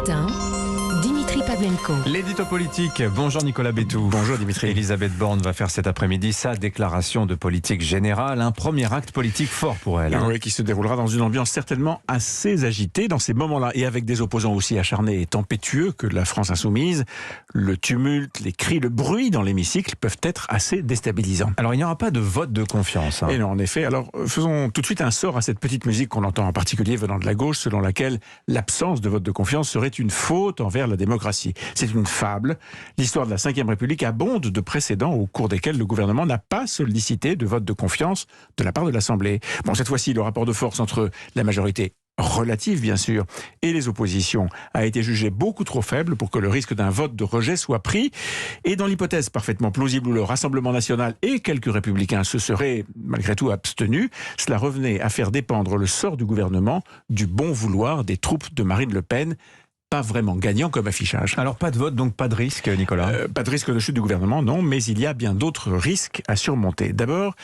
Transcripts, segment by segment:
matin, Dimitri Pavlenko. L'édito politique. Bonjour Nicolas Bétou. Bonjour Dimitri. Elisabeth Borne va faire cet après-midi sa déclaration de politique générale. Un premier acte politique fort pour elle. Oui, qui se déroulera dans une ambiance certainement assez agitée dans ces moments-là. Et avec des opposants aussi acharnés et tempétueux que la France insoumise, le tumulte, les cris, le bruit dans l'hémicycle peuvent être assez déstabilisants. Alors il n'y aura pas de vote de confiance. Et non, en effet. Alors faisons tout de suite un sort à cette petite musique qu'on entend en particulier venant de la gauche, selon laquelle l'absence de vote de confiance serait une faute envers la démocratie. C'est une fable. L'histoire de la Ve République abonde de précédents au cours desquels le gouvernement n'a pas sollicité de vote de confiance de la part de l'Assemblée. Bon, cette fois-ci, le rapport de force entre la majorité relative, bien sûr, et les oppositions a été jugé beaucoup trop faible pour que le risque d'un vote de rejet soit pris. Et dans l'hypothèse parfaitement plausible où le Rassemblement national et quelques républicains se seraient malgré tout abstenus, cela revenait à faire dépendre le sort du gouvernement du bon vouloir des troupes de Marine Le Pen. Pas vraiment gagnant comme affichage. Alors pas de vote, donc pas de risque, Nicolas. Pas de risque de chute du gouvernement, non, mais il y a bien d'autres risques à surmonter. D'abord,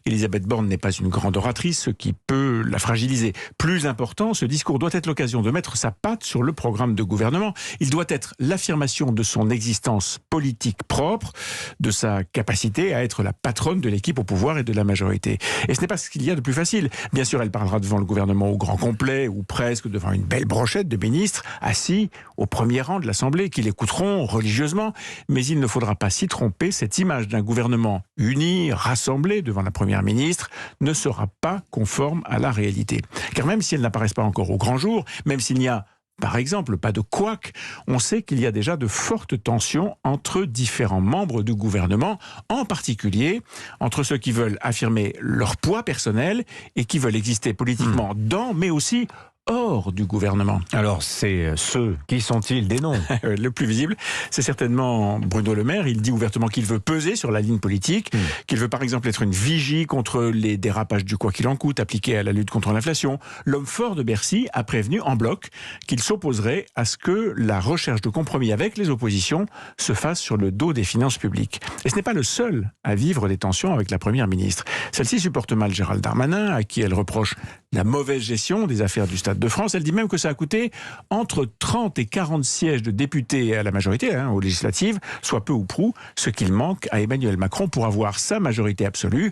Elisabeth Borne n'est pas une grande oratrice, ce qui peut la fragiliser. Plus important, ce discours doit être l'occasion de mettre sa patte sur le programme de gouvernement. Il doit être l'affirmation de son existence politique propre, de sa capacité à être la patronne de l'équipe au pouvoir et de la majorité. Et ce n'est pas ce qu'il y a de plus facile. Bien sûr, elle parlera devant le gouvernement au grand complet, ou presque devant une belle brochette de ministres, assis au premier rang de l'Assemblée, qui l'écouteront religieusement. Mais il ne faudra pas s'y tromper, cette image d'un gouvernement uni, rassemblé devant la Première ministre, ne sera pas conforme à la réalité. Car même si elle n'apparaît pas encore au grand jour, même s'il n'y a par exemple, pas de couac, on sait qu'il y a déjà de fortes tensions entre différents membres du gouvernement, en particulier entre ceux qui veulent affirmer leur poids personnel et qui veulent exister politiquement dans, mais aussi hors du gouvernement. Alors c'est ceux, qui sont-ils? Des noms. Le plus visible, c'est certainement Bruno Le Maire. Il dit ouvertement qu'il veut peser sur la ligne politique, qu'il veut par exemple être une vigie contre les dérapages du quoi qu'il en coûte appliqués à la lutte contre l'inflation. L'homme fort de Bercy a prévenu en bloc qu'il s'opposerait à ce que la recherche de compromis avec les oppositions se fasse sur le dos des finances publiques. Et ce n'est pas le seul à vivre des tensions avec la Première ministre. Celle-ci supporte mal Gérald Darmanin, à qui elle reproche la mauvaise gestion des affaires du Stade de France. Elle dit même que ça a coûté entre 30 et 40 sièges de députés à la majorité, aux législatives, soit peu ou prou, ce qu'il manque à Emmanuel Macron pour avoir sa majorité absolue.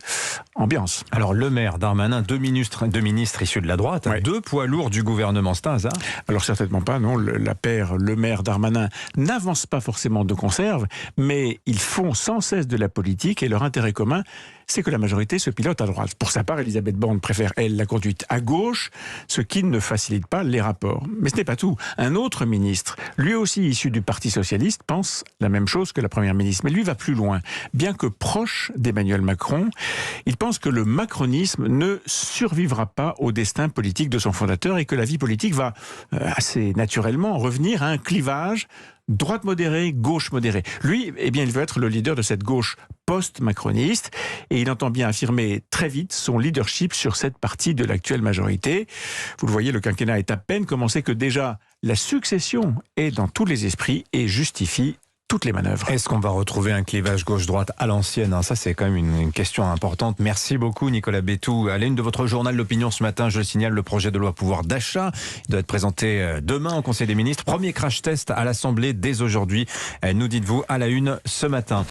Ambiance. Alors Le Maire, Darmanin, deux ministres issus de la droite, deux poids lourds du gouvernement, c'est un hasard? Alors certainement pas, non. La paire Le Maire-Darmanin n'avance pas forcément de conserve, mais ils font sans cesse de la politique et leur intérêt commun, c'est que la majorité se pilote à droite. Pour sa part, Elisabeth Borne préfère, elle, la conduite à gauche, ce qui ne facilite pas les rapports. Mais ce n'est pas tout. Un autre ministre, lui aussi issu du Parti socialiste, pense la même chose que la Première ministre. Mais lui va plus loin. Bien que proche d'Emmanuel Macron, il pense que le macronisme ne survivra pas au destin politique de son fondateur et que la vie politique va assez naturellement revenir à un clivage droite modérée, gauche modérée. Lui, eh bien, il veut être le leader de cette gauche post-macroniste et il entend bien affirmer très vite son leadership sur cette partie de l'actuelle majorité. Vous le voyez, le quinquennat est à peine commencé que déjà la succession est dans tous les esprits et justifie toutes les manœuvres. Est-ce qu'on va retrouver un clivage gauche-droite à l'ancienne? Ça, c'est quand même une question importante. Merci beaucoup, Nicolas Bétou. À l'une de votre journal L'Opinion ce matin, je le signale, le projet de loi pouvoir d'achat doit être présenté demain au Conseil des ministres. Premier crash test à l'Assemblée dès aujourd'hui, nous dites-vous, à la une ce matin.